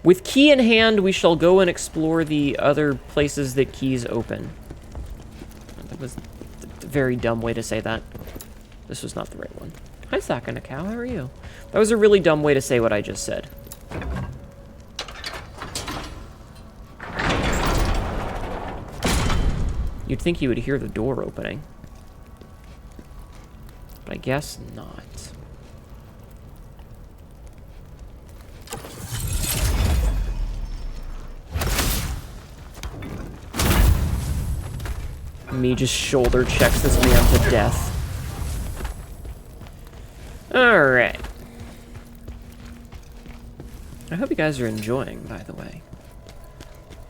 With key in hand, we shall go and explore the other places that keys open. That was a very dumb way to say that. This was not the right one. Hi, Sakana Cow. How are you? That was a really dumb way to say what I just said. You'd think you would hear the door opening. But I guess not. Me just shoulder checks this man to death. Alright. I hope you guys are enjoying, by the way.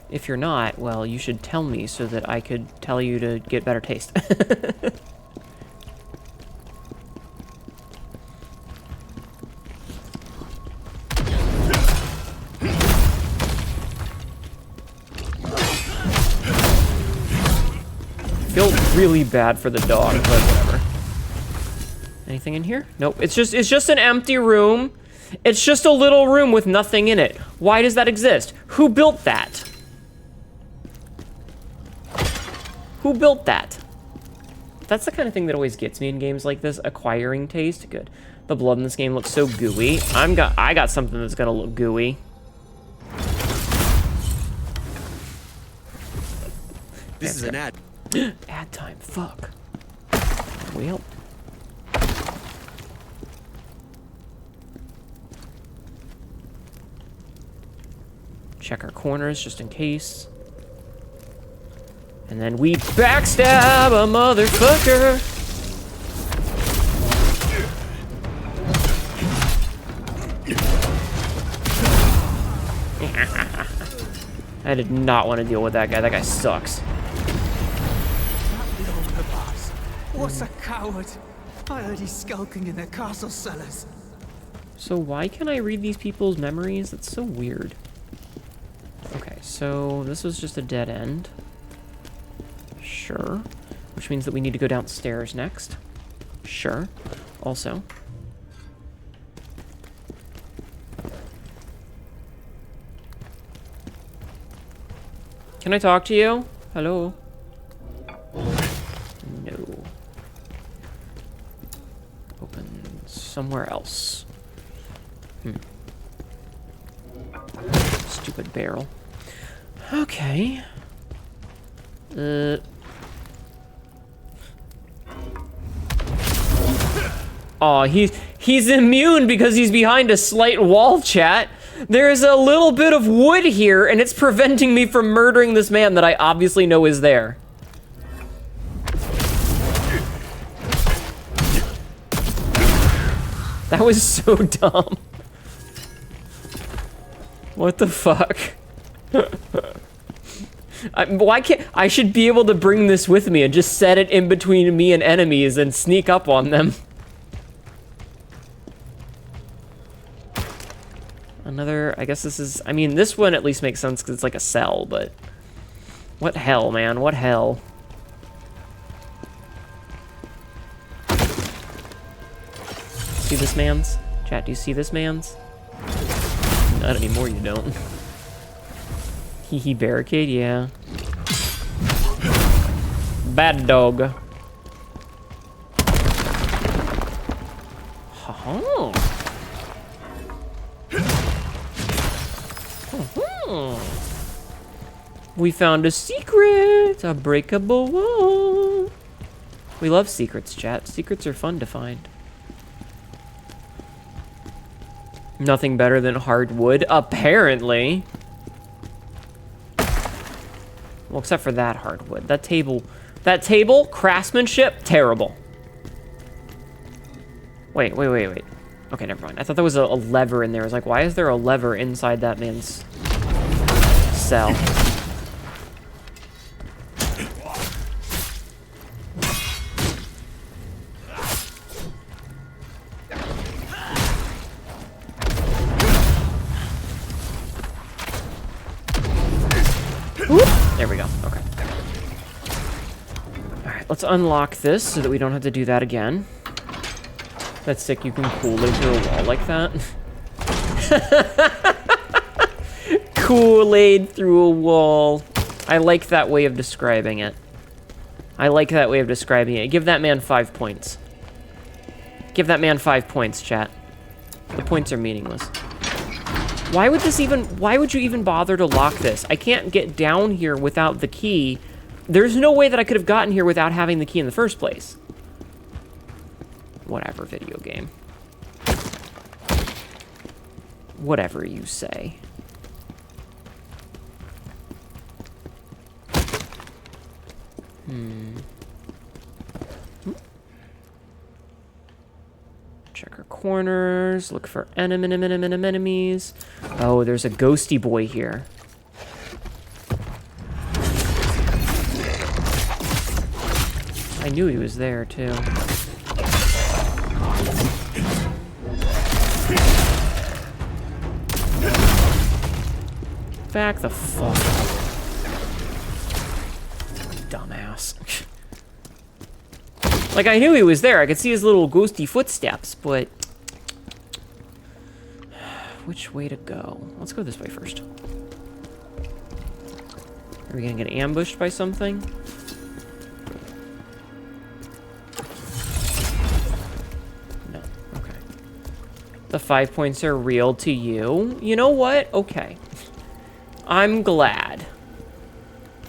If you're not, well, you should tell me so that I could tell you to get better taste. I feel really bad for the dog, but whatever. Anything in here? Nope. It's just an empty room. It's just a little room with nothing in it. Why does that exist? Who built that? Who built that? That's the kind of thing that always gets me in games like this. Acquiring taste. Good. The blood in this game looks so gooey. I got something that's gonna look gooey. This is an ad. Ad time. Fuck. Well. Check our corners just in case. And then we backstab a motherfucker. I did not want to deal with that guy. That guy sucks. What a coward. I heard he's skulking in the castle cellars. So why can I read these people's memories? That's so weird. Okay, so this was just a dead end. Sure. Which means that we need to go downstairs next. Sure. Also. Can I talk to you? Hello? No. Open somewhere else. Stupid barrel. Okay. Aw, he's immune because he's behind a slight wall, chat. There's a little bit of wood here, and it's preventing me from murdering this man that I obviously know is there. That was so dumb. What the fuck? Why can't I should be able to bring this with me and just set it in between me and enemies and sneak up on them. Another, I guess this is, I mean, this one at least makes sense because it's like a cell, but what hell, man? What hell? See this man's? Chat, do you see this man's? Not anymore, you don't. Hee barricade, yeah. Bad dog. Ha-ha. We found a secret! A breakable wall! We love secrets, chat. Secrets are fun to find. Nothing better than hardwood, apparently. Well, except for that hardwood. That table, craftsmanship, terrible. Wait. Okay, never mind. I thought there was a lever in there. I was like, why is there a lever inside that man's cell? There we go. Okay. Alright, let's unlock this so that we don't have to do that again. That's sick, you can cool into a wall like that. Kool-Aid through a wall. I like that way of describing it. Give that man 5 points. Give that man 5 points, chat. The points are meaningless. Why would you even bother to lock this? I can't get down here without the key. There's no way that I could have gotten here without having the key in the first place. Whatever, video game. Whatever you say. Check our corners. Look for enemies. Oh, there's a ghosty boy here. I knew he was there, too. Back the fuck up. Dumbass. Like, I knew he was there. I could see his little ghosty footsteps, but... Which way to go? Let's go this way first. Are we gonna get ambushed by something? No. Okay. The 5 points are real to you. You know what? Okay. I'm glad.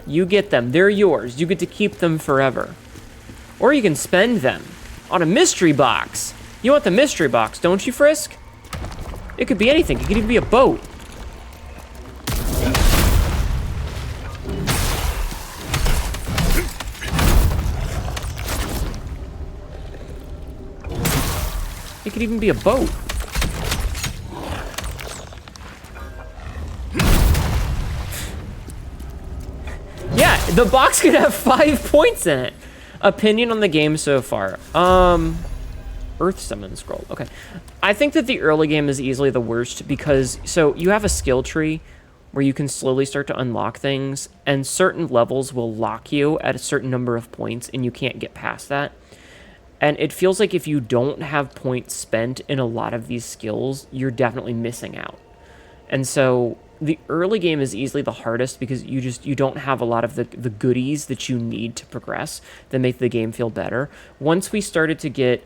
You get them. They're yours. You get to keep them forever. Or you can spend them on a mystery box. You want the mystery box, don't you, Frisk? It could be anything. It could even be a boat. It could even be a boat. Yeah, the box could have 5 points in it. Opinion on the game so far. Earth Summon Scroll. Okay. I think that the early game is easily the worst because, so you have a skill tree where you can slowly start to unlock things, and certain levels will lock you at a certain number of points, and you can't get past that. And it feels like if you don't have points spent in a lot of these skills, you're definitely missing out. And so the early game is easily the hardest because you don't have a lot of the goodies that you need to progress that make the game feel better. Once we started to get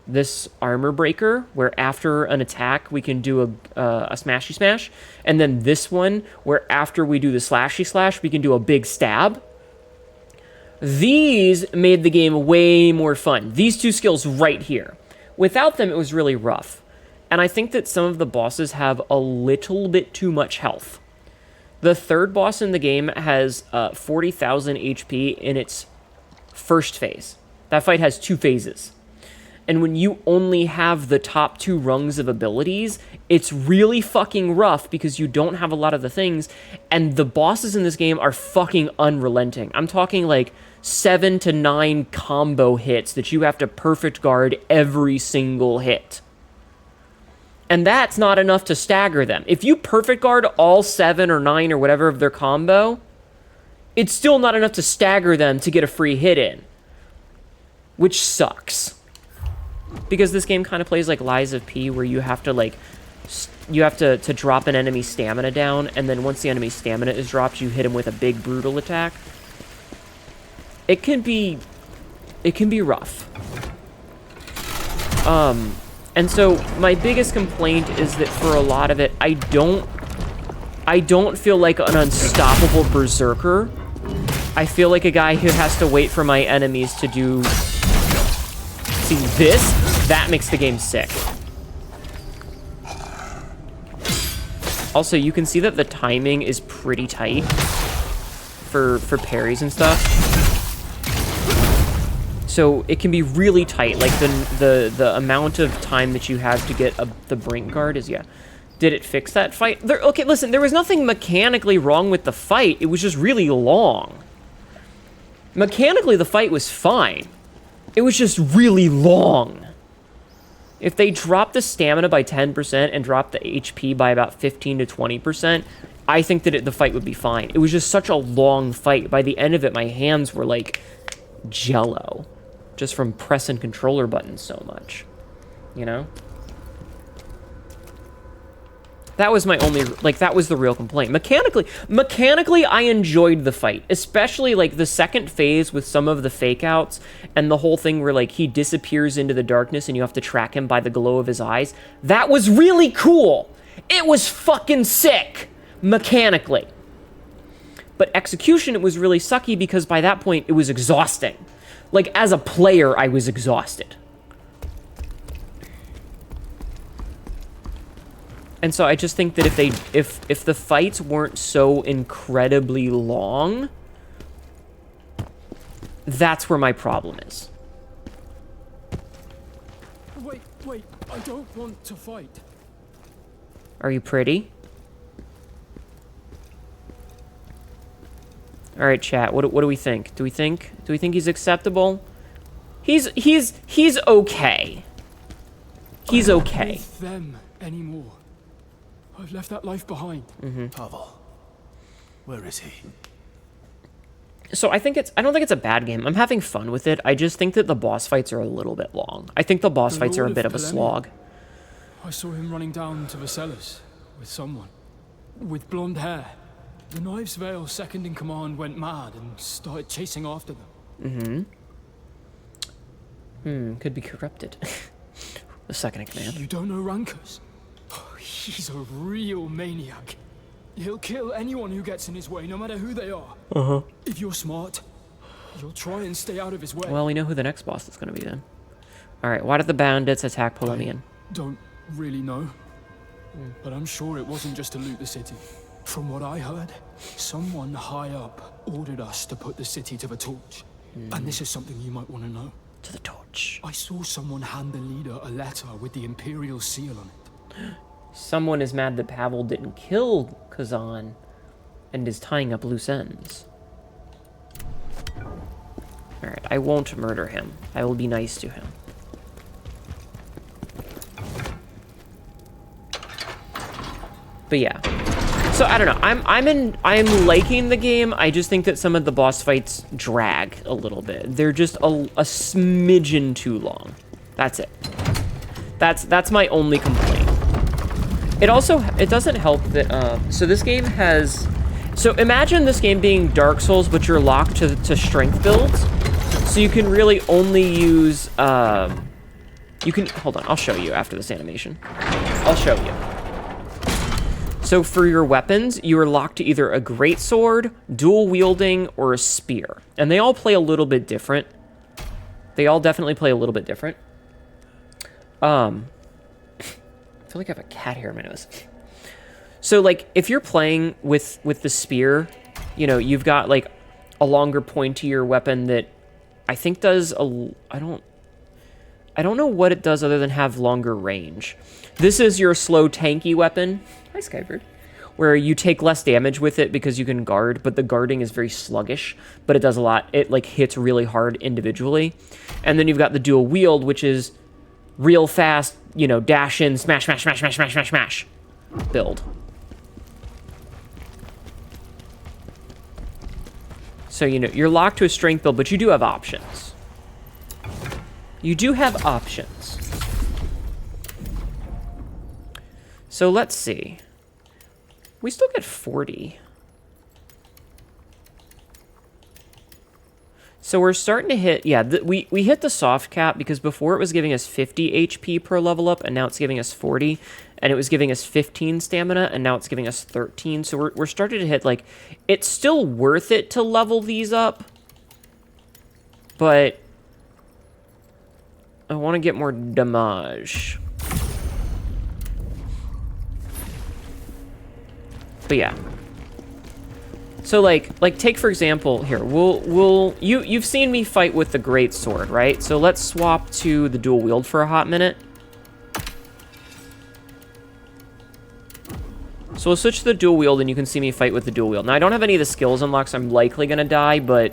this armor breaker, where after an attack we can do a smashy smash, and then this one where after we do the slashy slash we can do a big stab. These made the game way more fun. These two skills right here. Without them, it was really rough. And I think that some of the bosses have a little bit too much health. The third boss in the game has 40,000 HP in its first phase. That fight has 2 phases. And when you only have the top 2 rungs of abilities, it's really fucking rough because you don't have a lot of the things. And the bosses in this game are fucking unrelenting. I'm talking like 7 to 9 combo hits that you have to perfect guard every single hit. And that's not enough to stagger them. If you perfect guard all 7 or 9 or whatever of their combo, it's still not enough to stagger them to get a free hit in. Which sucks. Because this game kind of plays like Lies of P, where you have to like... You have to drop an enemy's stamina down, and then once the enemy's stamina is dropped, you hit him with a big brutal attack. It can be rough. And so my biggest complaint is that for a lot of it, I don't feel like an unstoppable berserker. I feel like a guy who has to wait for my enemies to do... See, that makes the game sick. Also, you can see that the timing is pretty tight for parries and stuff. So it can be really tight, like the amount of time that you have to get the brink guard is, yeah. Did it fix that fight? Okay, listen, there was nothing mechanically wrong with the fight. It was just really long. Mechanically, the fight was fine. It was just really long. If they dropped the stamina by 10% and dropped the HP by about 15 to 20%, I think that the fight would be fine. It was just such a long fight. By the end of it, my hands were like jello. Just from pressing controller buttons so much, you know? That was my only, like, that was the real complaint. Mechanically, I enjoyed the fight, especially, like, the second phase with some of the fake-outs and the whole thing where, like, he disappears into the darkness and you have to track him by the glow of his eyes. That was really cool. It was fucking sick, mechanically. But execution, it was really sucky because by that point, it was exhausting. Like, as a player, I was exhausted. And so I just think that if the fights weren't so incredibly long, that's where my problem is. Wait, I don't want to fight. Are you pretty? All right, chat. What do we think? Do we think he's acceptable? He's okay. He's okay. With them anymore. I've left that life behind. Pavel, where is he? So I don't think it's a bad game. I'm having fun with it. I just think that the boss fights are a little bit long. I think the boss fights are a bit of a slog. I saw him running down to the cellars with someone. With blonde hair. The Knives Vale second in command went mad and started chasing after them. Could be corrupted. The second in command. You don't know Rankers? He's a real maniac. He'll kill anyone who gets in his way, no matter who they are. If you're smart, you'll try and stay out of his way. Well, we know who the next boss is going to be then. All right, why did the bandits attack Polemian? Don't really know. But I'm sure it wasn't just to loot the city. From what I heard, someone high up ordered us to put the city to the torch. And this is something you might want to know. To the torch. I saw someone hand the leader a letter with the Imperial seal on it. Someone is mad that Pavel didn't kill Khazan and is tying up loose ends. Alright, I won't murder him. I will be nice to him. But yeah. So I don't know. I'm liking the game. I just think that some of the boss fights drag a little bit. They're just a smidgen too long. That's it. That's my only complaint. It doesn't help that so this game has, so imagine this game being Dark Souls, but you're locked to strength builds. So you can really only use you can, hold on, I'll show you after this animation. I'll show you. So for your weapons, you are locked to either a greatsword, dual wielding, or a spear. And they all play a little bit different. They all definitely play a little bit different. I feel like I have a cat hair in my nose. So like if you're playing with the spear, you know, you've got like a longer pointier weapon that I think does I don't know what it does other than have longer range. This is your slow tanky weapon. Hi, Skybird. Where you take less damage with it because you can guard, but the guarding is very sluggish, but it does a lot. It like hits really hard individually. And then you've got the dual wield, which is real fast, you know, dash in, smash, smash, smash, smash, smash, smash, smash. Build. So, you know, you're locked to a strength build, but you do have options. You do have options. So let's see. We still get 40. So we're starting to hit, yeah, we hit the soft cap because before it was giving us 50 HP per level up, and now it's giving us 40, and it was giving us 15 stamina, and now it's giving us 13. So we're starting to hit, like, it's still worth it to level these up, but I want to get more damage. But yeah. So like take for example here. You've seen me fight with the great sword, right? So let's swap to the dual wield for a hot minute. So we'll switch to the dual wield and you can see me fight with the dual wield. Now I don't have any of the skills unlocked, so I'm likely gonna die, but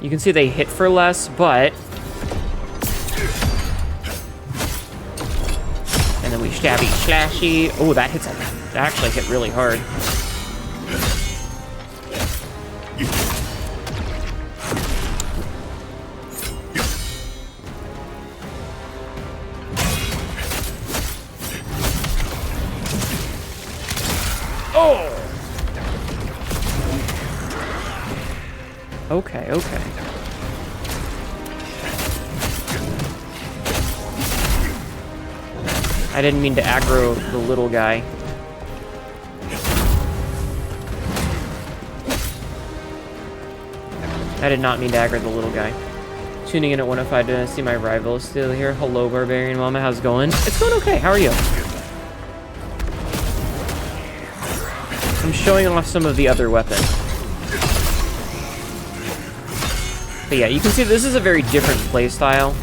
you can see they hit for less, but... And then we stabby slashy. Oh, that hits, that actually hit really hard. Okay, okay. I didn't mean to aggro the little guy. I did not mean to aggro the little guy. Tuning in at 105 to see my rival still here. Hello, Barbarian Mama. How's it going? It's going okay. How are you? I'm showing off some of the other weapons. But yeah, you can see this is a very different playstyle.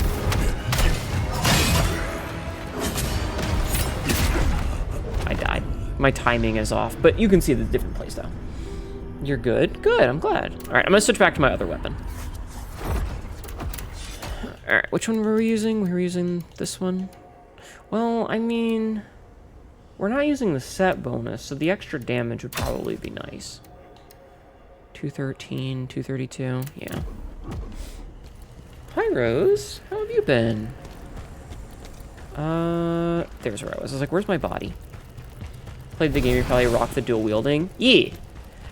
I died. My timing is off, but you can see the different playstyle. You're good? Good, I'm glad. Alright, I'm gonna switch back to my other weapon. Alright, which one were we using? We were using this one. Well, I mean, we're not using the set bonus, so the extra damage would probably be nice. 213, 232, yeah. Hi, Rose. How have you been? There's where I was. I was like, where's my body? Played the game, you probably rock the dual wielding. Yeah.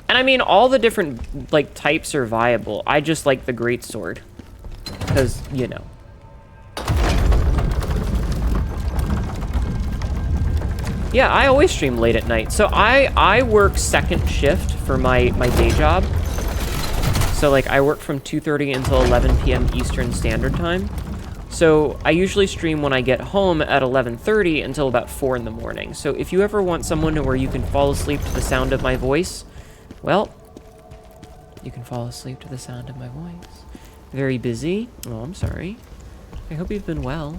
And I mean, all the different, like, types are viable. I just like the greatsword. Because, you know. Yeah, I always stream late at night. So I work second shift for my day job. So, like, I work from 2:30 until 11 p.m. Eastern Standard Time. So I usually stream when I get home at 11:30 until about 4 in the morning. So if you ever want someone where you can fall asleep to the sound of my voice, well, you can fall asleep to the sound of my voice. Very busy? Oh, I'm sorry. I hope you've been well.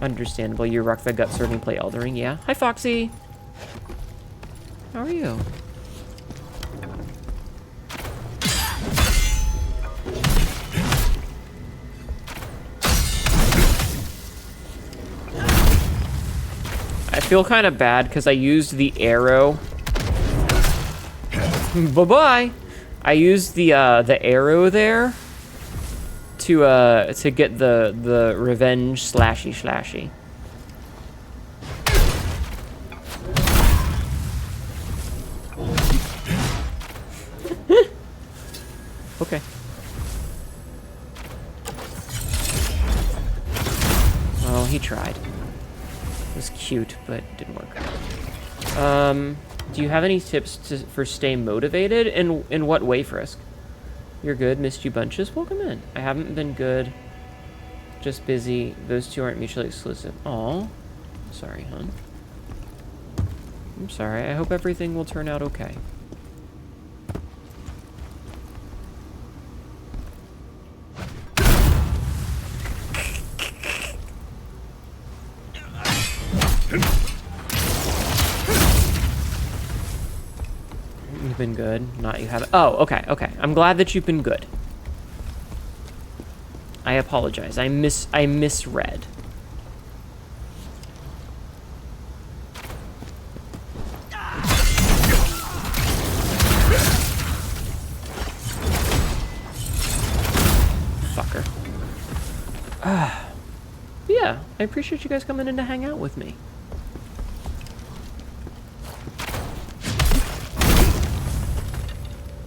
Understandable. You rock the gut sword and play Elden Ring. Yeah. Hi, Foxy. How are you? I feel kind of bad because I used the arrow. Bye-bye. I used the arrow there to get the revenge slashy. Okay. Oh, he tried. It was cute, but didn't work. Do you have any tips for stay motivated? In what way, Frisk? You're good. Missed you bunches. Welcome in. I haven't been good. Just busy. Those two aren't mutually exclusive. Aw. Sorry, hon. I'm sorry. I hope everything will turn out okay. You've been good. Not you haven't. Oh, okay, okay. I'm glad that you've been good. I apologize. I misread. Fucker. Yeah, I appreciate you guys coming in to hang out with me.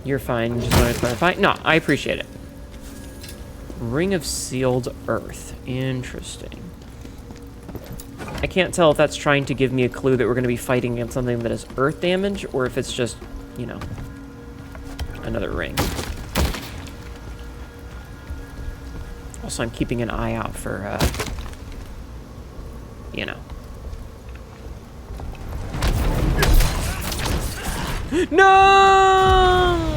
You're fine. Just wanted to clarify. No, I appreciate it. Ring of Sealed Earth. Interesting. I can't tell if that's trying to give me a clue that we're going to be fighting against something that is earth damage, or if it's just, you know, another ring. Also, I'm keeping an eye out for, you know. No!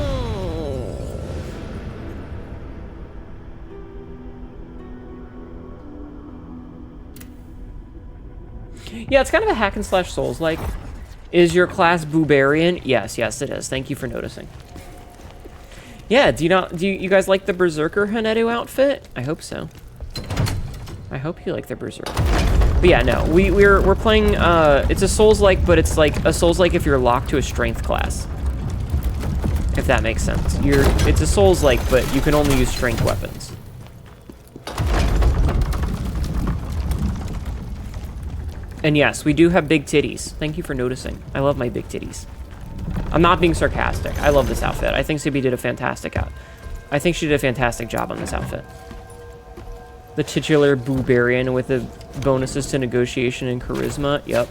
Yeah, it's kind of a hack and slash Souls-like. Is your class Boobarian? Yes, yes, it is. Thank you for noticing. Yeah, do you guys like the Berserker Hnetu outfit? I hope so. I hope you like the Berserker. But yeah, no, we're playing. It's a Souls-like, but it's like a Souls-like if you're locked to a strength class. If that makes sense. It's a Souls-like, but you can only use strength weapons. And yes, we do have big titties. Thank you for noticing. I love my big titties. I'm not being sarcastic. I love this outfit. I think Sibi did a fantastic I think she did a fantastic job on this outfit. The titular Boobarian with the bonuses to negotiation and charisma. Yep.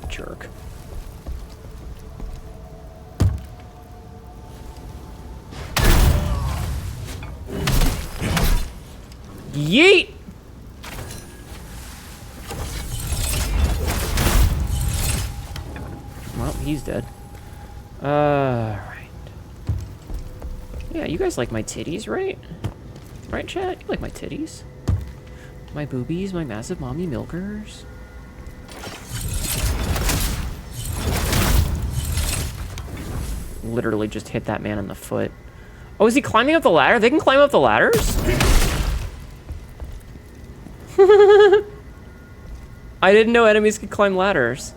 Jerk. Yeet! Well, he's dead. Right. Yeah, you guys like my titties, right? Right, chat? You like my titties? My boobies, my massive mommy milkers? Literally just hit that man in the foot. Oh, is he climbing up the ladder? They can climb up the ladders? I didn't know enemies could climb ladders.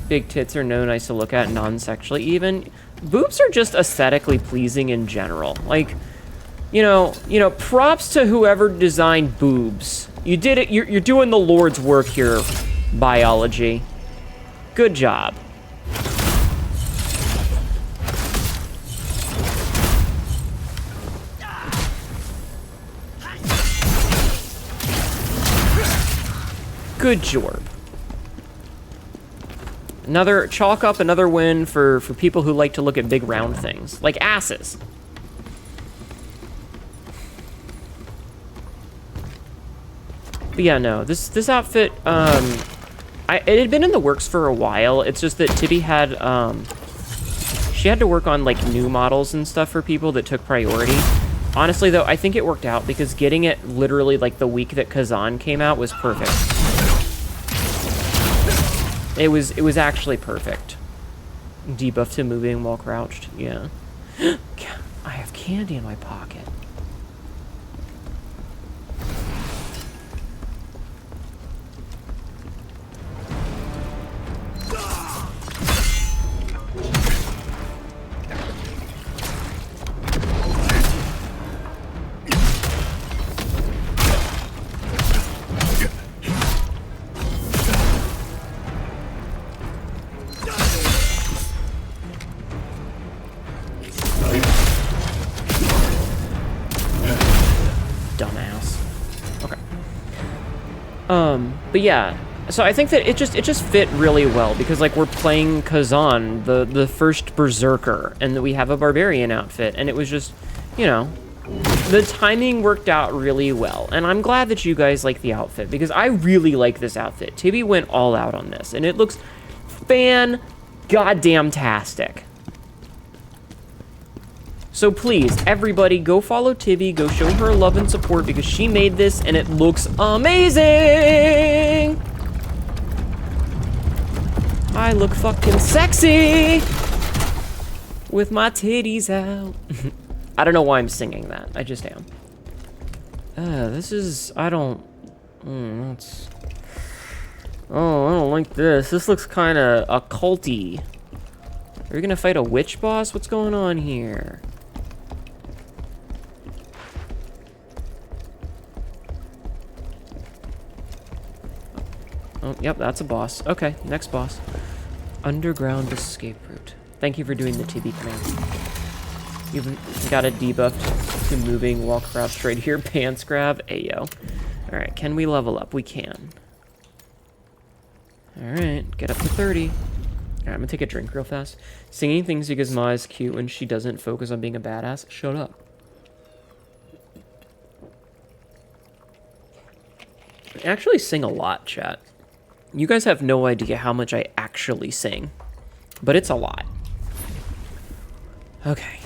Big tits are no nice to look at, non-sexually even. Boobs are just aesthetically pleasing in general. Like, you know, props to whoever designed boobs. You did it, you're doing the Lord's work here, biology. Good job. Good job. Chalk up another win for people who like to look at big round things, like asses. But yeah, no, this outfit, it had been in the works for a while. It's just that Tibby had, she had to work on like new models and stuff for people that took priority. Honestly though, I think it worked out because getting it literally like the week that Khazan came out was perfect. It was actually perfect. Debuff to moving while crouched. Yeah. I have candy in my pocket. But yeah, so I think that it just fit really well because like we're playing Khazan, the first Berserker, and that we have a barbarian outfit, and it was just, you know, the timing worked out really well. And I'm glad that you guys like the outfit because I really like this outfit. Tibby went all out on this, and it looks fan-goddamn-tastic. So please, everybody, go follow Tibby, go show her love and support because she made this and it looks amazing! I look fucking sexy! With my titties out. I don't know why I'm singing that, I just am. This is, I don't like this. This looks kinda occulty. Are we gonna fight a witch boss? What's going on here? Oh, yep, that's a boss. Okay, next boss. Underground escape route. Thank you for doing the TB command. You've got a debuff to moving while crouched right here. Pants grab. Ayo. Alright, can we level up? We can. Alright, get up to 30. Alright, I'm gonna take a drink real fast. Singing things because Ma is cute when she doesn't focus on being a badass. Shut up. I actually sing a lot, chat. You guys have no idea how much I actually sing, but it's a lot. Okay,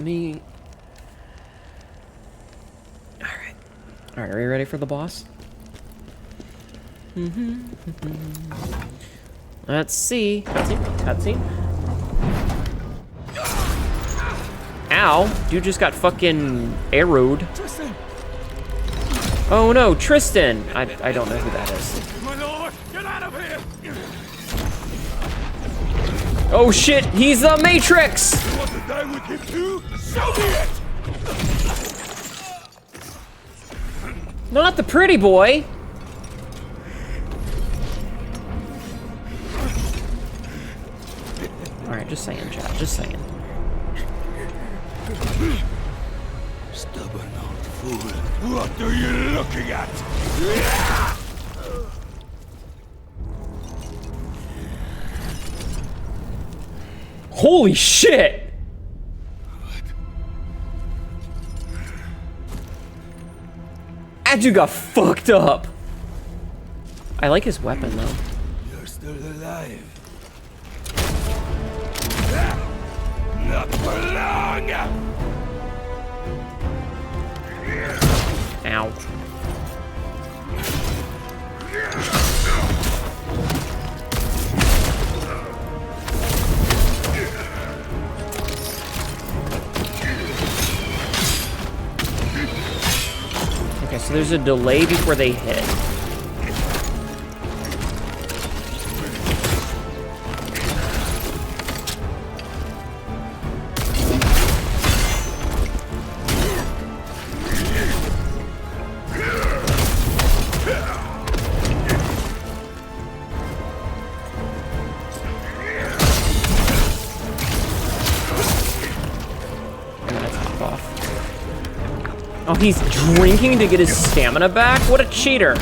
me. All right, are you ready for the boss? Let's see. Cutscene. Ow! Dude just got fucking arrowed. Oh no, Tristan! I don't know who that is. My lord, get out of here! Oh shit, he's the Matrix! You want to die with him too? Show me it! Not the pretty boy. Alright, just saying, chat, just saying. Stubborn old fool. What are you looking at? Holy shit! That dude got fucked up. I like his weapon though. You're still alive. Not for long! Ow. Okay, so there's a delay before they hit. Oh, he's drinking to get his stamina back? What a cheater.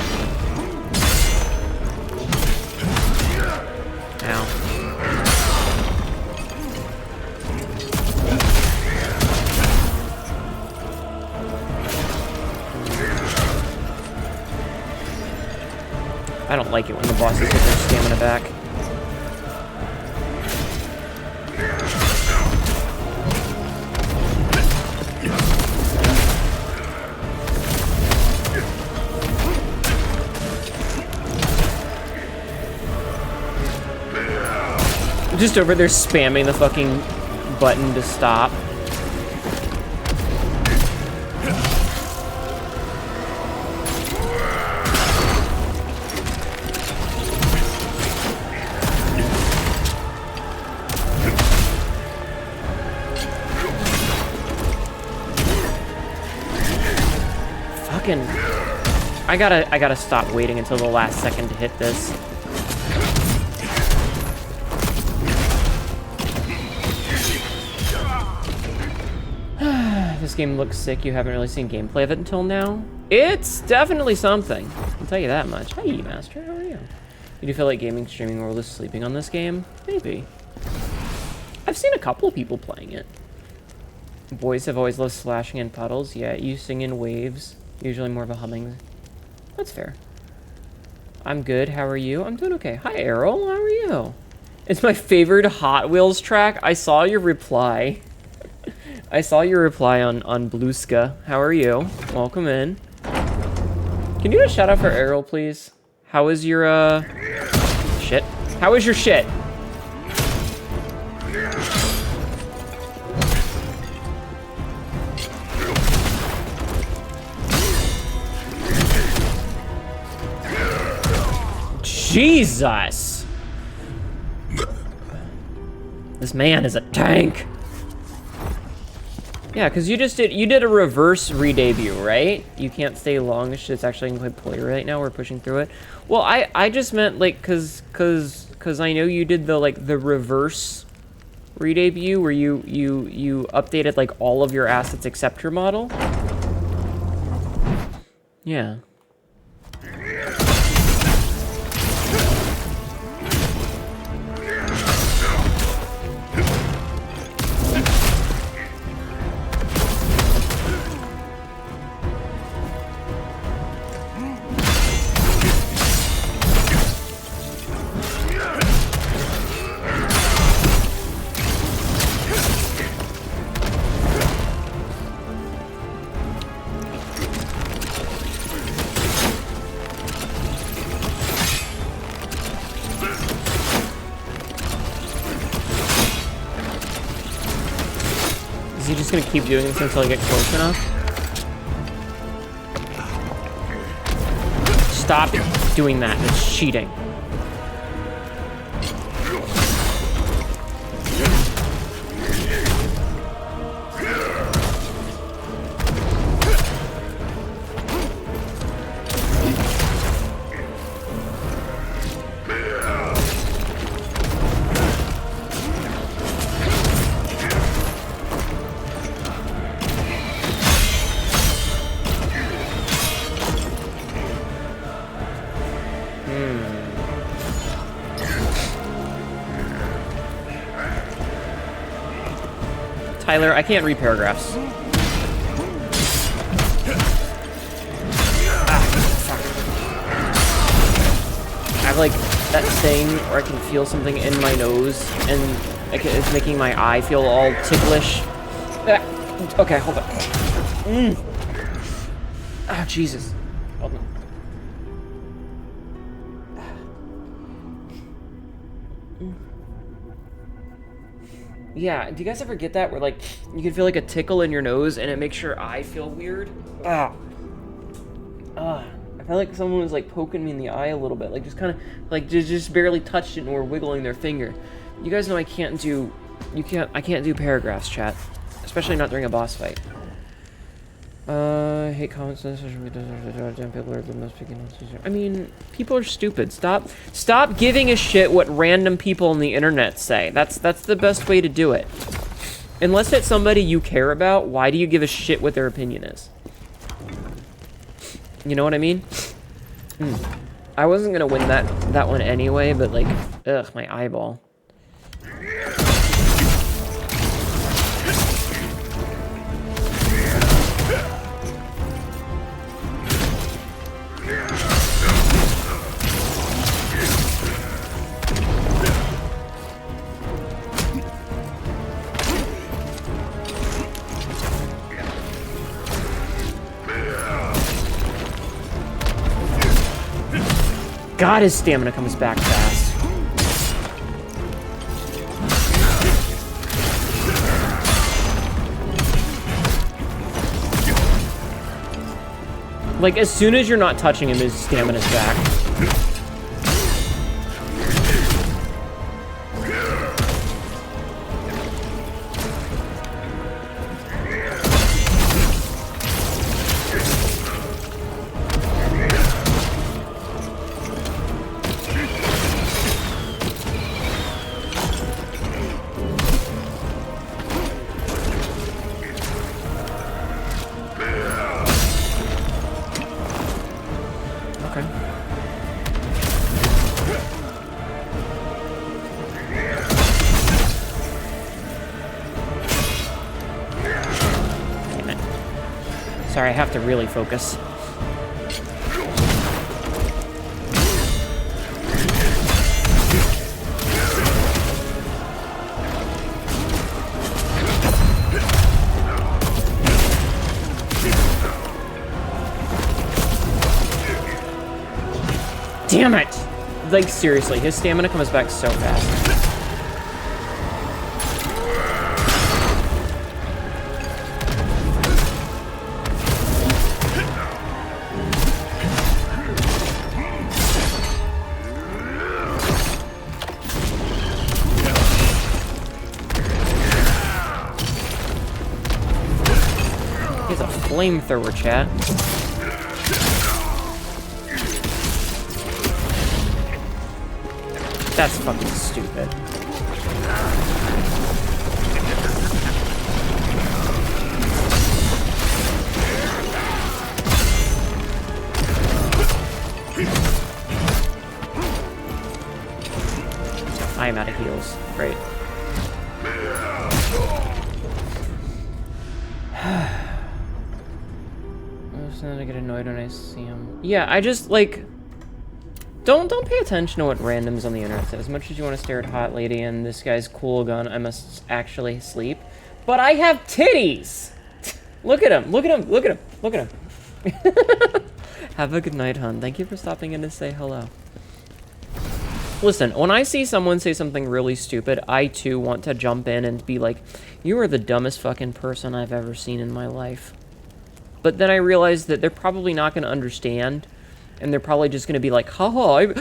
Ow. I don't like it when the bosses get their stamina back. Just over there spamming the fucking button to stop. Fucking... I gotta stop waiting until the last second to hit this. This game looks sick. You haven't really seen gameplay of it until now. It's definitely something. I'll tell you that much. Hi, Master. How are you? You do feel like gaming streaming world is sleeping on this game? Maybe. I've seen a couple of people playing it. Boys have always loved slashing in puddles. Yeah, you sing in waves. Usually more of a humming. That's fair. I'm good. How are you? I'm doing okay. Hi, Errol. How are you? It's my favorite Hot Wheels track. I saw your reply. I saw your reply on Blueska. How are you? Welcome in. Can you do a shout out for Errol, please? How is your, shit? How is your shit? Jesus! This man is a tank. Yeah, because you did a reverse re-debut, right? You can't stay long. It's actually incomplete play right now. We're pushing through it. Well, I just meant like cause I know you did the reverse re-debut where you updated like all of your assets except your model. Yeah. Is he just gonna keep doing this until I get close enough? Stop doing that. It's cheating. Tyler, I can't read paragraphs. I have like that thing where I can feel something in my nose and it's making my eye feel all ticklish. Okay, hold on. Oh, Jesus. Hold on. Yeah, do you guys ever get that where like you can feel like a tickle in your nose and it makes your eye feel weird? I felt like someone was like poking me in the eye a little bit, like just kind of like just barely touched it and were wiggling their finger. You guys know I can't do paragraphs, chat, especially not during a boss fight. I hate comments. I mean, people are stupid. Stop giving a shit what random people on the internet say. That's the best way to do it. Unless it's somebody you care about, why do you give a shit what their opinion is? You know what I mean? I wasn't gonna win that one anyway, but like, ugh, my eyeball. God, his stamina comes back fast. Like, as soon as you're not touching him, his stamina's back. Sorry, I have to really focus. Damn it! Like, seriously, his stamina comes back so fast. Flamethrower, chat. That's fucking stupid. I am out of heals. Great. I get annoyed when I see him. Yeah, I just, like... Don't pay attention to what randoms on the internet say. As much as you want to stare at Hot Lady and this guy's cool gun, I must actually sleep. But I have titties! Look at him, look at him, look at him, look at him. Have a good night, hon. Thank you for stopping in to say hello. Listen, when I see someone say something really stupid, I too want to jump in and be like, you are the dumbest fucking person I've ever seen in my life. But then I realized that they're probably not going to understand, and they're probably just going to be like, haha,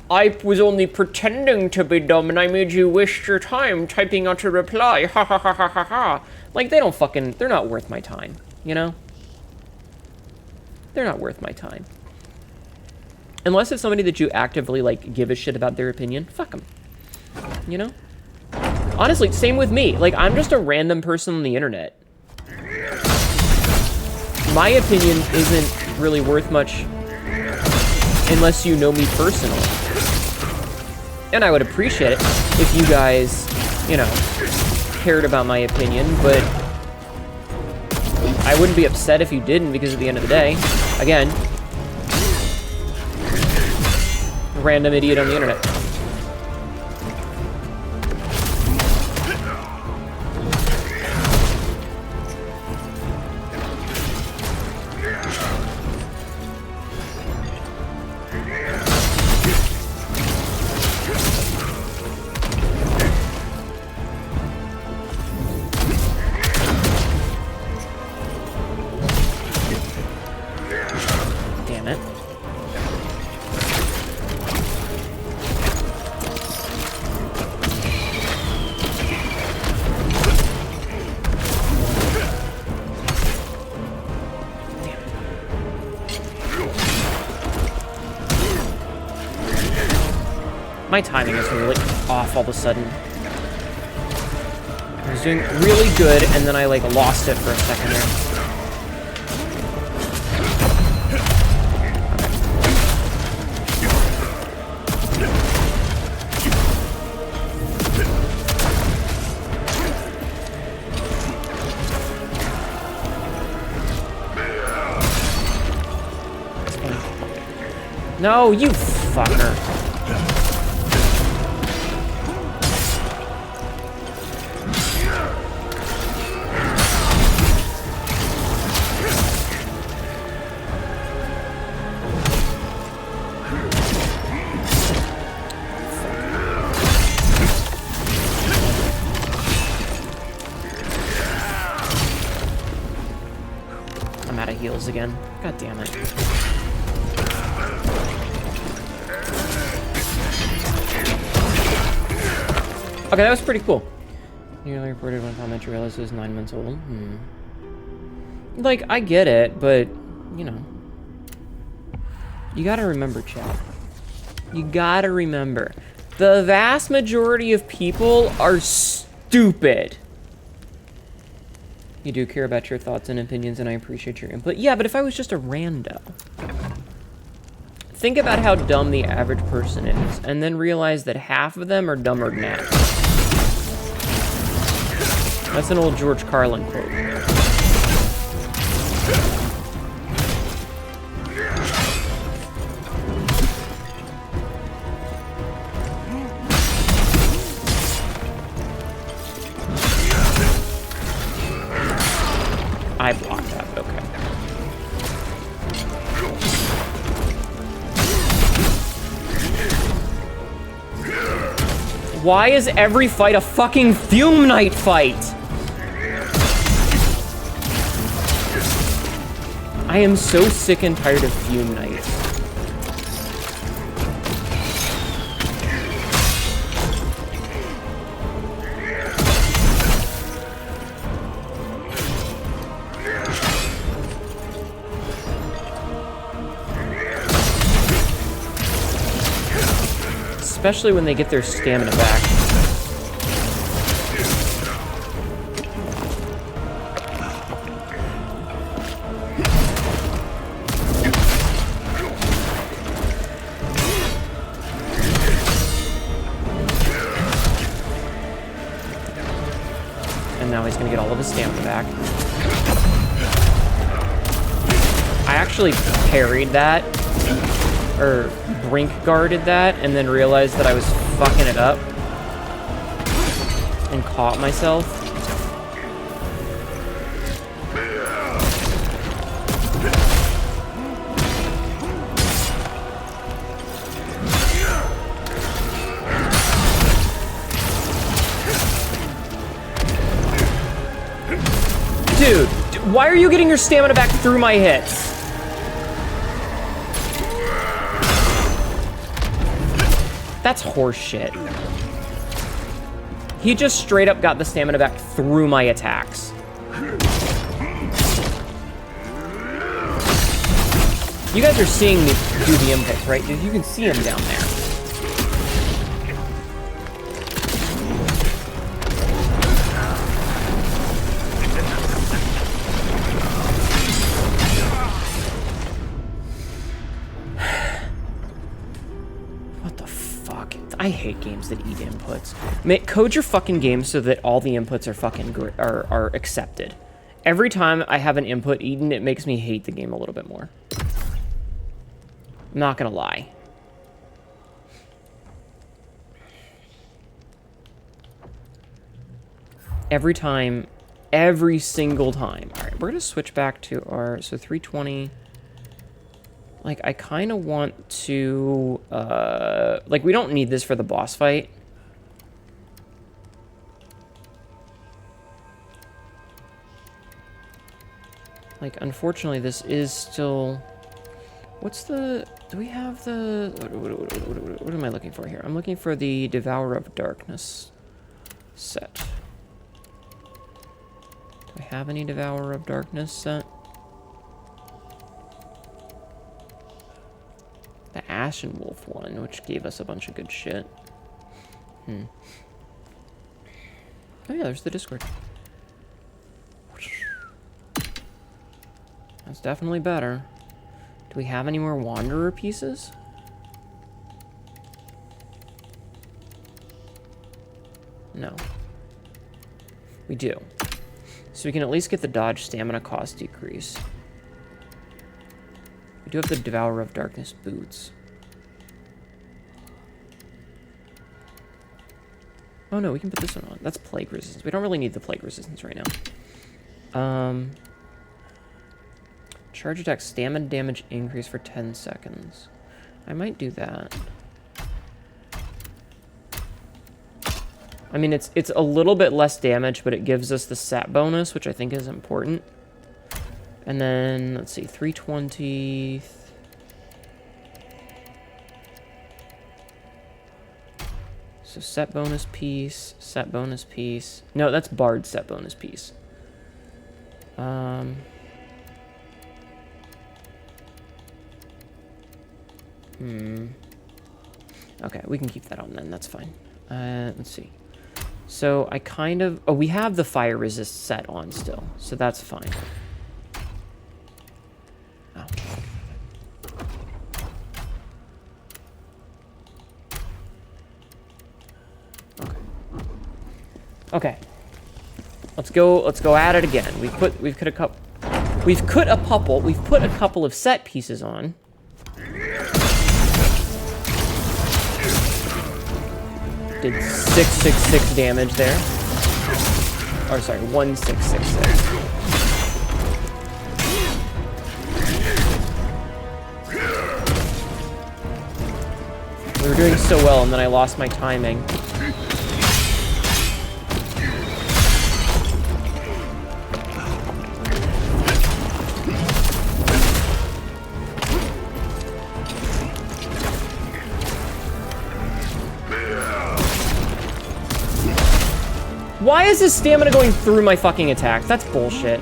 I was only pretending to be dumb, and I made you waste your time typing out a reply, ha ha ha ha ha ha. Like, they're not worth my time, you know? They're not worth my time. Unless it's somebody that you actively, like, give a shit about their opinion, fuck them. You know? Honestly, same with me. Like, I'm just a random person on the internet. My opinion isn't really worth much unless you know me personally. And I would appreciate it if you guys, you know, cared about my opinion, but I wouldn't be upset if you didn't, because at the end of the day, again, random idiot on the internet. Damn it. My timing is really off all of a sudden. I was doing really good, and then I, like, lost it for a second there. No, you fucker. I'm out of heals again. God damn it. Okay, that was pretty cool. You only reported one comment, you realized it was 9 months old. Like, I get it, but, you know. You gotta remember, chat. You gotta remember. The vast majority of people are stupid. You do care about your thoughts and opinions, and I appreciate your input. Yeah, but if I was just a rando. Think about how dumb the average person is, and then realize that half of them are dumber than that. That's an old George Carlin quote. I blocked that, okay. Why is every fight a fucking Fume Knight fight? I am so sick and tired of Fume Knights. Especially when they get their stamina back. And now he's gonna get all of his stamina back. I actually parried that, or brink guarded that, and then realized that I was fucking it up and caught myself. Dude, why are you getting your stamina back through my hits? That's horseshit. He just straight up got the stamina back through my attacks. You guys are seeing me do the inputs, right? You can see him down there. I hate games that eat inputs. Code your fucking game so that all the inputs are fucking are accepted. Every time I have an input eaten, it makes me hate the game a little bit more. I'm not gonna lie. Every time, every single time. All right, we're gonna switch back to our, so 320. Like, I kind of want to, like, we don't need this for the boss fight. Like, unfortunately, this is still, what's the, do we have the, what am I looking for here? I'm looking for the Devourer of Darkness set. Do I have any Devourer of Darkness set? The Ashen Wolf one, which gave us a bunch of good shit. Oh yeah, there's the Discord. That's definitely better. Do we have any more Wanderer pieces? No. We do. So we can at least get the dodge stamina cost decrease. We do have the Devourer of Darkness boots. Oh no, we can put this one on. That's plague resistance. We don't really need the plague resistance right now. Charge attack stamina damage increase for 10 seconds. I might do that. I mean, it's a little bit less damage, but it gives us the stat bonus, which I think is important. And then, let's see, 320. So set bonus piece, set bonus piece. No, that's Bard set bonus piece. Okay, we can keep that on then, that's fine. Let's see. So I kind of, oh, we have the fire resist set on still, so that's fine. Oh. Okay. Okay. Let's go at it again. We've put a couple of set pieces on. Did 666 damage there. Or sorry, 1666. We were doing so well, and then I lost my timing. Why is his stamina going through my fucking attack? That's bullshit.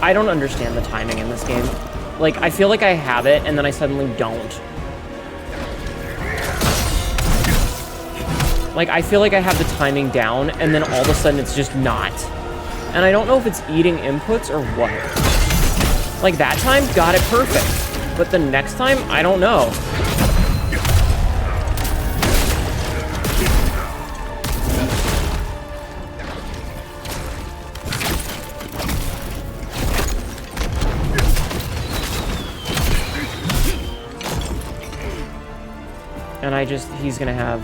I don't understand the timing in this game. Like, I feel like I have it, and then I suddenly don't. Like, I feel like I have the timing down, and then all of a sudden it's just not. And I don't know if it's eating inputs or what. Like, that time, got it perfect. But the next time, I don't know. And he's gonna have...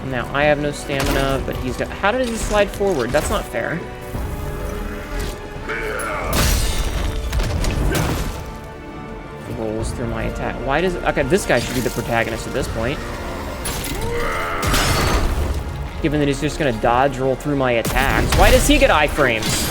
And Now, I have no stamina, but he's got... How did he slide forward? That's not fair. Rolls through my attack. Why does... Okay, this guy should be the protagonist at this point. Given that he's just gonna dodge roll through my attacks. Why does he get iframes?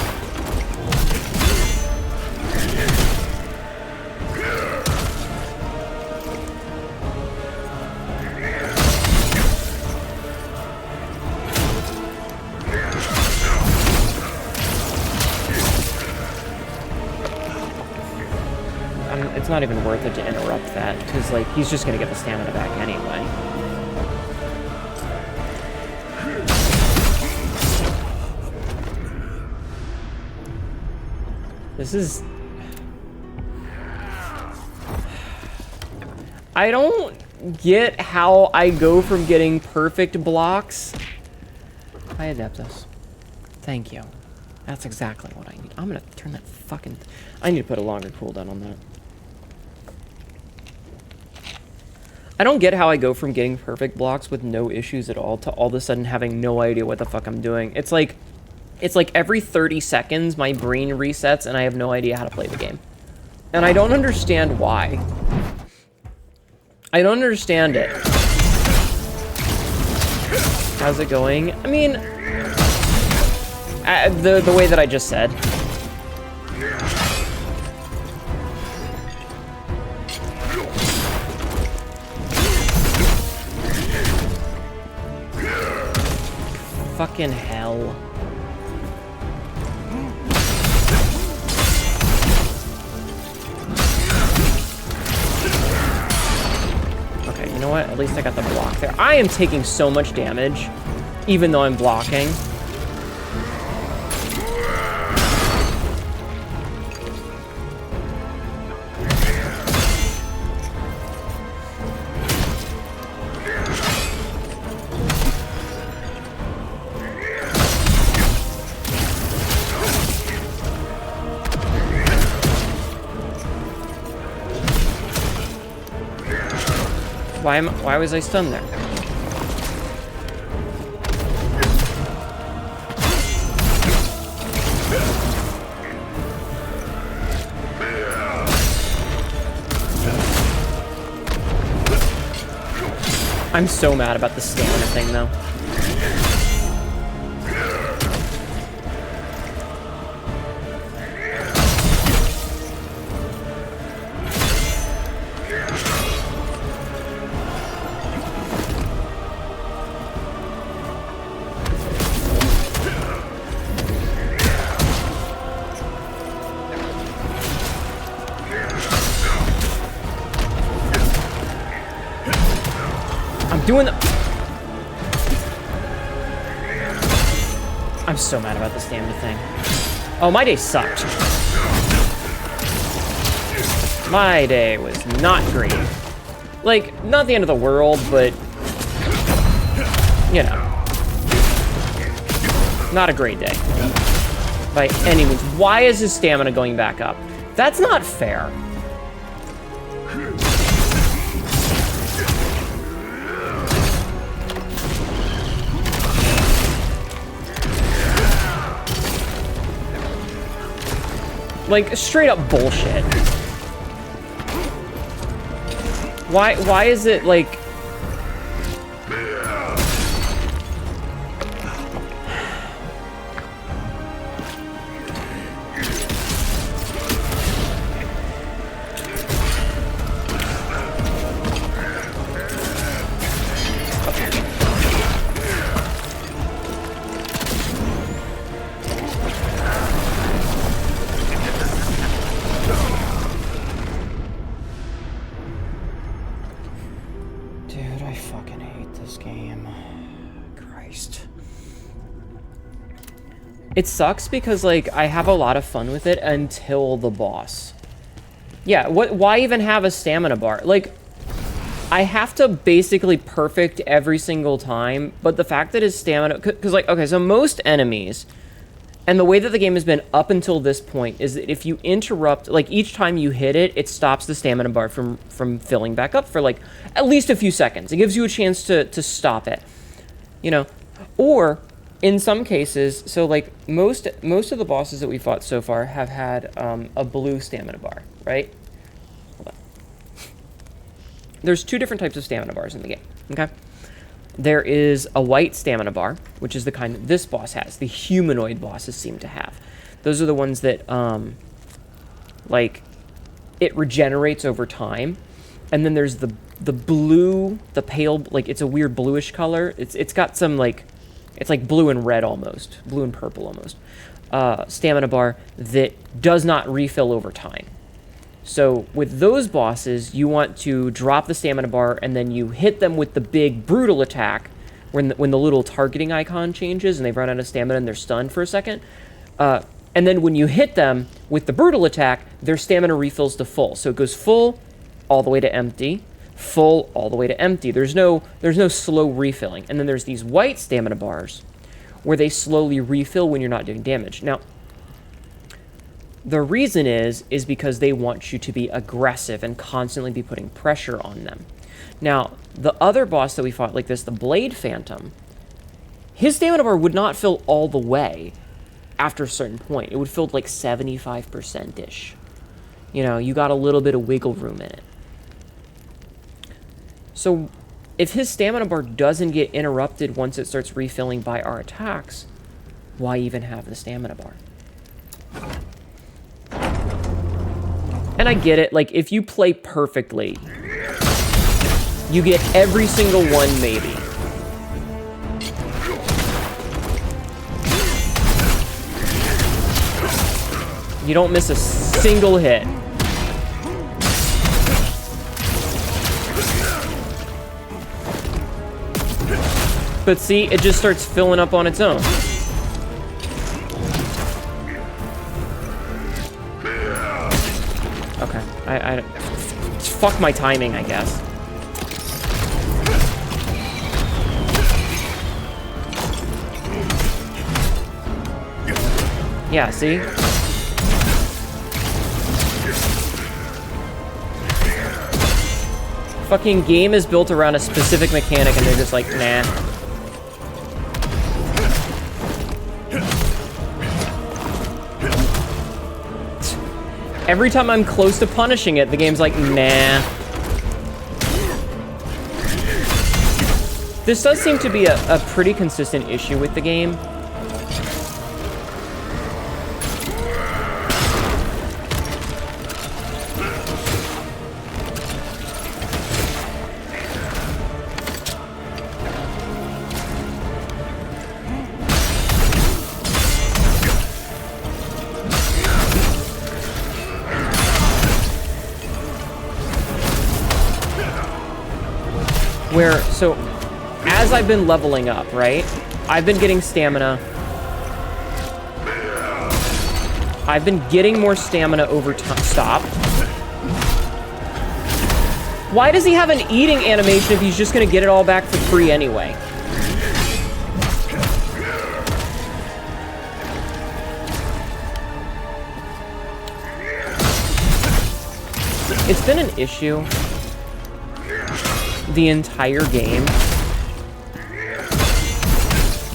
It's not even worth it to interrupt that, because, like, he's just gonna get the stamina back anyway. This is... I don't get how I go from getting perfect blocks... Hi, Adeptus. Thank you. That's exactly what I need. I'm gonna turn that fucking... I need to put a longer cooldown on that. I don't get how I go from getting perfect blocks with no issues at all to all of a sudden having no idea what the fuck I'm doing. It's like every 30 seconds my brain resets and I have no idea how to play the game. And I don't understand why. I don't understand it. How's it going? I mean, the way that I just said. Fucking hell. Okay, you know what? At least I got the block there. I am taking so much damage, even though I'm blocking. Why was I stunned there? I'm so mad about the stamina thing, though. Doing the... I'm so mad about the stamina thing. Oh, my day sucked. My day was not great. Like, not the end of the world, but... You know. Not a great day. By any means. Why is his stamina going back up? That's not fair. Like, straight up bullshit. Why is it, like... It sucks because, like, I have a lot of fun with it until the boss. Yeah, why even have a stamina bar? Like, I have to basically perfect every single time, but the fact that his stamina... Because, like, okay, so most enemies, and the way that the game has been up until this point, is that if you interrupt... Like, each time you hit it, it stops the stamina bar from filling back up for, like, at least a few seconds. It gives you a chance to stop it. you know. Or in some cases, so like most of the bosses that we fought so far have had a blue stamina bar, right? Hold on. There's two different types of stamina bars in the game, okay? There is a white stamina bar, which is the kind that this boss has, the humanoid bosses seem to have. Those are the ones that, like, it regenerates over time. And then there's the blue, the pale, like, it's a weird bluish color. It's got some, like, it's like blue and red almost, blue and purple almost, stamina bar that does not refill over time. So with those bosses, you want to drop the stamina bar and then you hit them with the big brutal attack when the little targeting icon changes and they've run out of stamina and they're stunned for a second. And then when you hit them with the brutal attack, their stamina refills to full. So it goes full all the way to empty, full all the way to empty. There's no slow refilling. And then there's these white stamina bars where they slowly refill when you're not doing damage. Now, the reason is because they want you to be aggressive and constantly be putting pressure on them. Now, the other boss that we fought like this, the Blade Phantom, his stamina bar would not fill all the way after a certain point. It would fill like 75%-ish. You know, you got a little bit of wiggle room in it. So if his stamina bar doesn't get interrupted once it starts refilling by our attacks, why even have the stamina bar? And I get it, like, if you play perfectly, you get every single one, maybe. You don't miss a single hit. But see, it just starts filling up on its own. Okay, I fuck my timing, I guess. Yeah, see? Fucking game is built around a specific mechanic and they're just like, nah. Every time I'm close to punishing it, the game's like, nah. This does seem to be a pretty consistent issue with the game. Where, so, as I've been leveling up, right? I've been getting stamina. I've been getting more stamina over time. Stop. Why does he have an eating animation if he's just gonna get it all back for free anyway? It's been an issue the entire game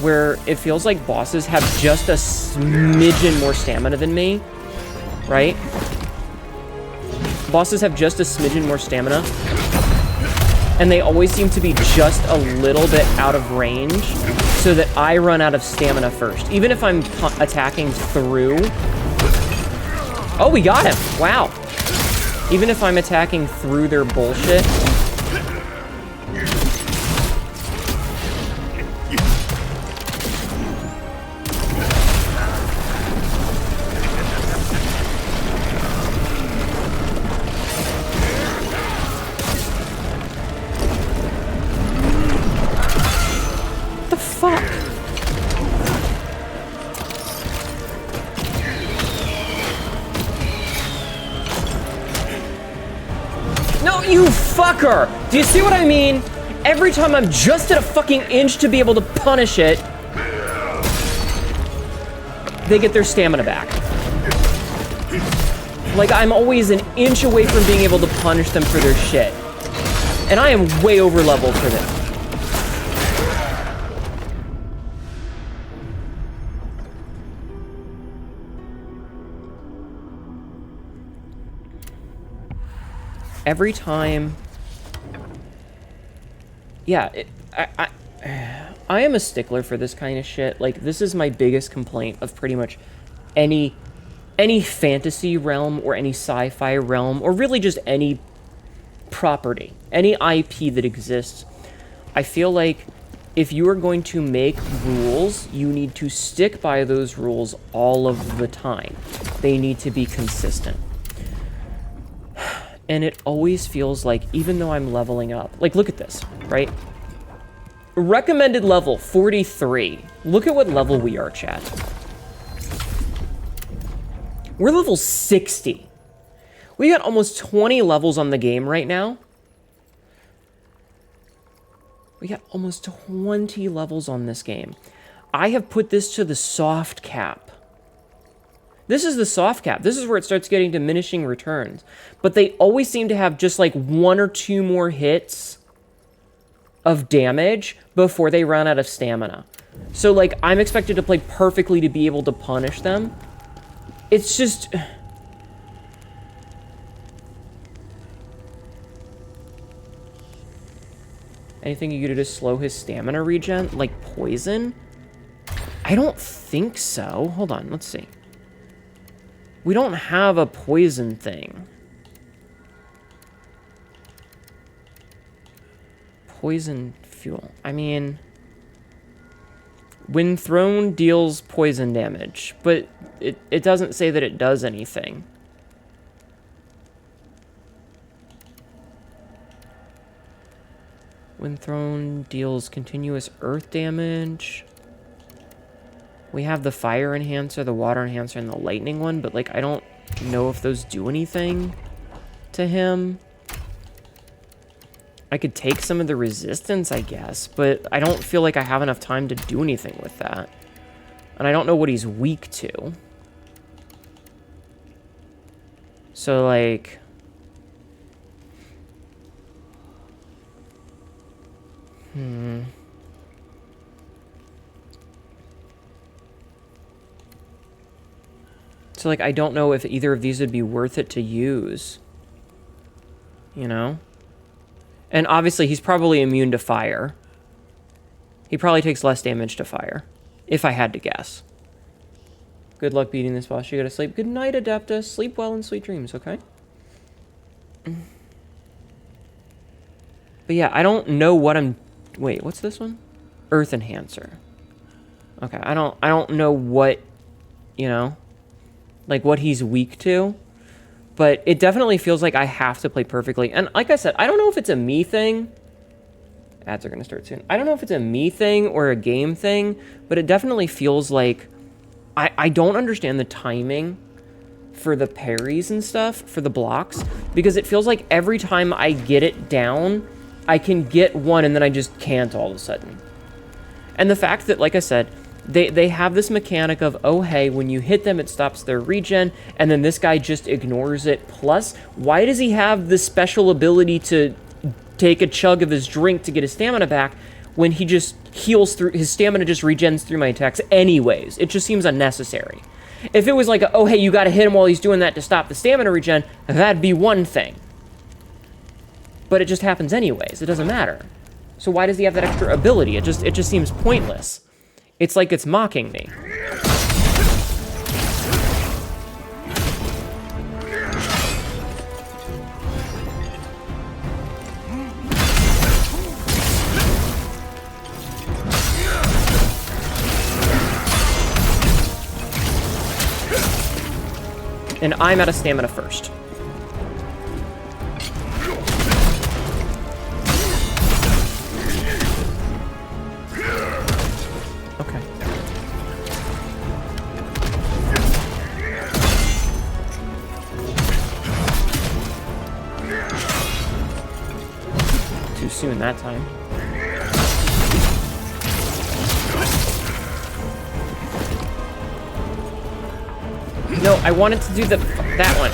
where it feels like bosses have just a smidgen more stamina than me, right? Bosses have just a smidgen more stamina, and they always seem to be just a little bit out of range so that I run out of stamina first. Even if I'm attacking through... Oh, we got him! Wow. Even if I'm attacking through their bullshit... Do you see what I mean? Every time I'm just at a fucking inch to be able to punish it, they get their stamina back. Like, I'm always an inch away from being able to punish them for their shit. And I am way over leveled for this. every time... Yeah, I am a stickler for this kind of shit. Like, this is my biggest complaint of pretty much any fantasy realm or any sci-fi realm, or really just any property, any IP that exists. I feel like if you are going to make rules, you need to stick by those rules all of the time. They need to be consistent. And it always feels like, even though I'm leveling up, like, look at this, right? Recommended level 43. Look at what level we are, chat. We're level 60. We got almost 20 levels on the game right now. We got almost 20 levels on this game. I have put this to the soft cap. This is the soft cap. This is where it starts getting diminishing returns. But they always seem to have just like 1 or 2 more hits of damage before they run out of stamina. So, like, I'm expected to play perfectly to be able to punish them. It's just... Anything you could do to slow his stamina regen? Like poison? I don't think so. Hold on, let's see. We don't have a poison thing. Poison fuel. I mean... When thrown, deals poison damage. But it doesn't say that it does anything. When thrown, deals continuous earth damage. We have the fire enhancer, the water enhancer, and the lightning one, but, like, I don't know if those do anything to him. I could take some of the resistance, I guess, but I don't feel like I have enough time to do anything with that. And I don't know what he's weak to. So, like... So, like, I don't know if either of these would be worth it to use. You know? And obviously, he's probably immune to fire. He probably takes less damage to fire, if I had to guess. Good luck beating this boss. You gotta sleep. Good night, Adeptus. Sleep well and sweet dreams, okay? But yeah, I don't know what I'm... Wait, what's this one? Earth Enhancer. Okay, I don't know what, you know, like what he's weak to. But it definitely feels like I have to play perfectly. And like I said, I don't know if it's a me thing. Ads are going to start soon. I don't know if it's a me thing or a game thing, but it definitely feels like I don't understand the timing for the parries and stuff, for the blocks, because it feels like every time I get it down, I can get one and then I just can't all of a sudden. And the fact that, like I said, They have this mechanic of, oh, hey, when you hit them, it stops their regen, and then this guy just ignores it. Plus, why does he have the special ability to take a chug of his drink to get his stamina back when he just heals through, his stamina just regens through my attacks anyways? It just seems unnecessary. If it was like, oh, hey, you gotta hit him while he's doing that to stop the stamina regen, that'd be one thing. But it just happens anyways. It doesn't matter. So why does he have that extra ability? It just seems pointless. It's like it's mocking me. And I'm out of stamina first. Soon that time. No, I wanted to do that one.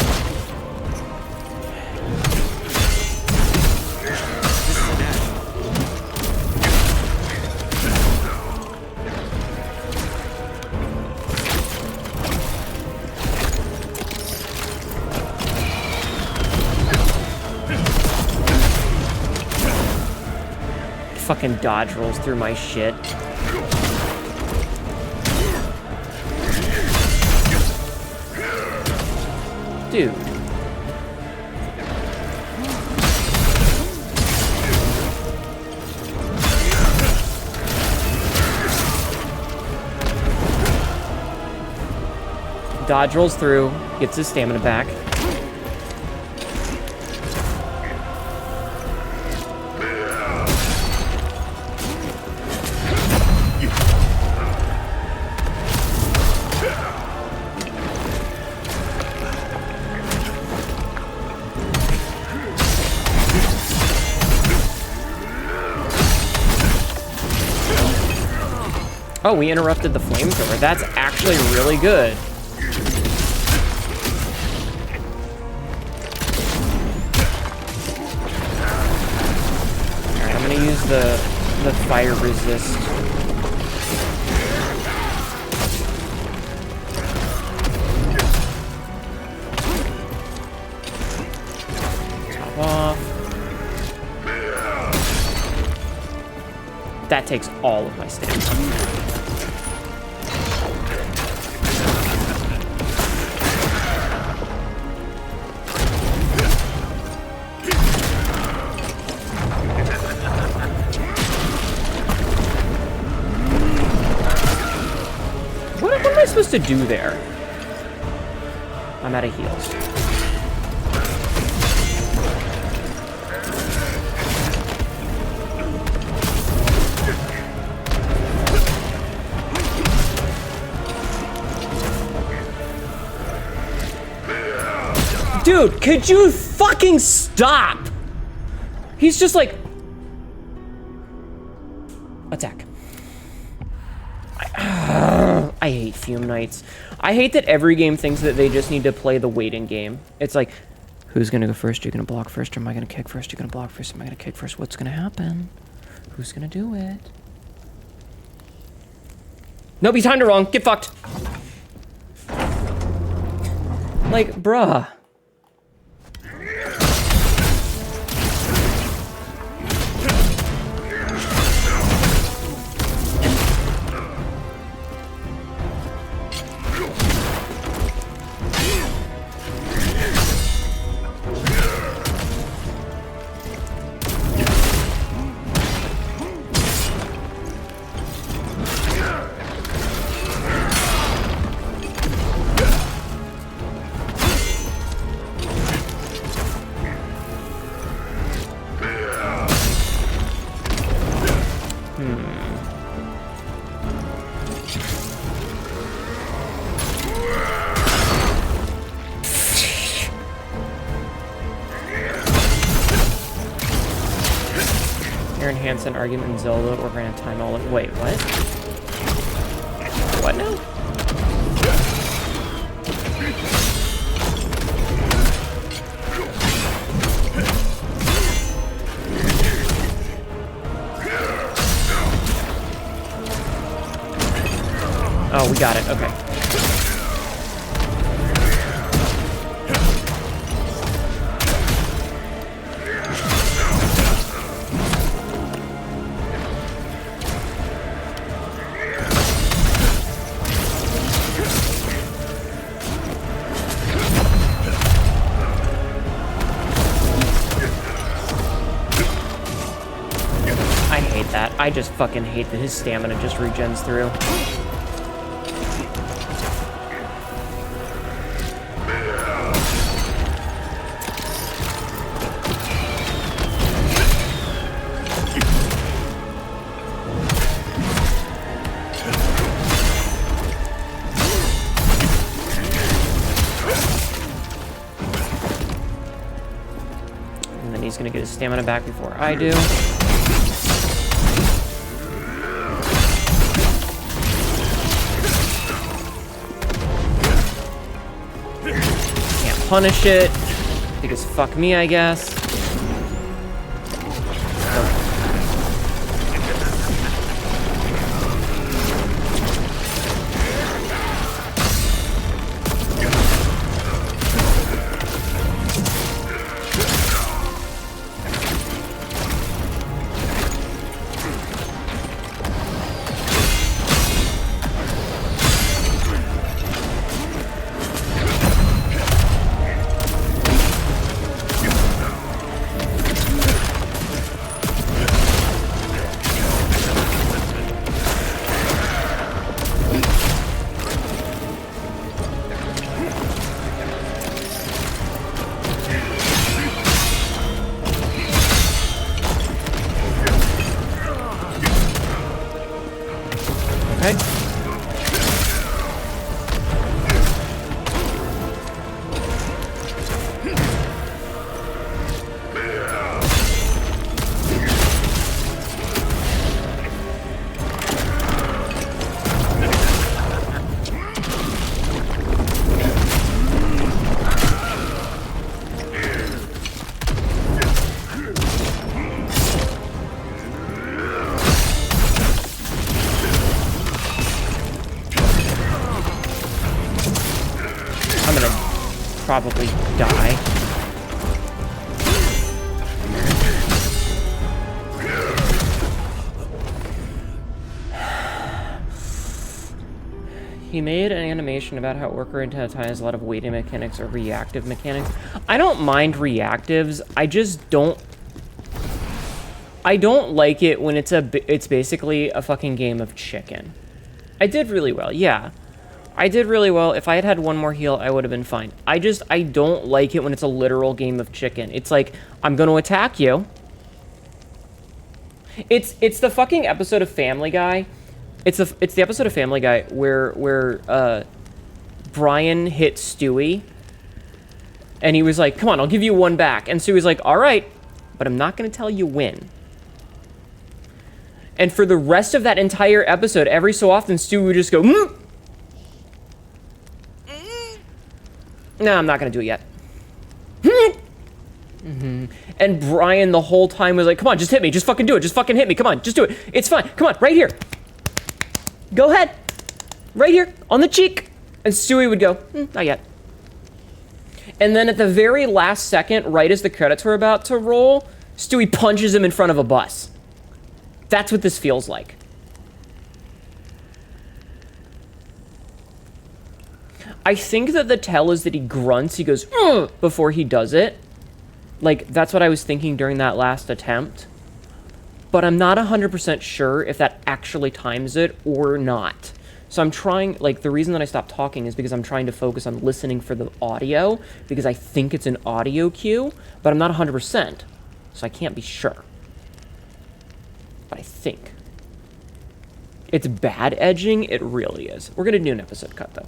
fucking dodge rolls through my shit. Dude. Dodge rolls through, gets his stamina back. Oh, we interrupted the flamethrower. That's actually really good. Alright, I'm gonna use the fire resist. Top off. That takes all of my stamina. What am I supposed to do there? I'm out of heals. Dude, could you fucking stop? He's just like... Attack. I hate Fume Knights. I hate that every game thinks that they just need to play the waiting game. It's like, who's gonna go first? You're gonna block first, or am I gonna kick first? You're gonna block first, am I gonna kick first? What's gonna happen? Who's gonna do it? Nope, you timed it wrong. Get fucked. Like, bruh. An argument in Zelda or grant time all in. Wait, what? What now? Oh, we got it. Okay. I just fucking hate that his stamina just regens through. And then he's gonna get his stamina back before I do. Punish it, because fuck me, I guess. probably die. He made an animation about how Orca and Hnetu has a lot of waiting mechanics or reactive mechanics. I don't mind reactives. I just don't... I don't like it when it's basically a fucking game of chicken. I did really well, yeah. I did really well. If I had had one more heal, I would have been fine. I don't like it when it's a literal game of chicken. It's like, I'm gonna attack you. It's the fucking episode of Family Guy. It's the episode of Family Guy where Brian hit Stewie, and he was like, "Come on, I'll give you one back." And Stewie's like, "All right, but I'm not gonna tell you when." And for the rest of that entire episode, every so often, Stewie would just go, "No, I'm not gonna do it yet." And Brian the whole time was like, "Come on, just hit me, just fucking do it, just fucking hit me, come on, just do it, it's fine, come on, right here. Go ahead. Right here, on the cheek." And Stewie would go, "Not yet." And then at the very last second, right as the credits were about to roll, Stewie punches him in front of a bus. That's what this feels like. I think that the tell is that he grunts, he goes, "Ugh," before he does it. Like, that's what I was thinking during that last attempt. But I'm not 100% sure if that actually times it or not. So I'm trying, like, the reason that I stopped talking is because I'm trying to focus on listening for the audio, because I think it's an audio cue, but I'm not 100%, so I can't be sure. But I think. It's bad edging, it really is. We're gonna do an episode cut, though.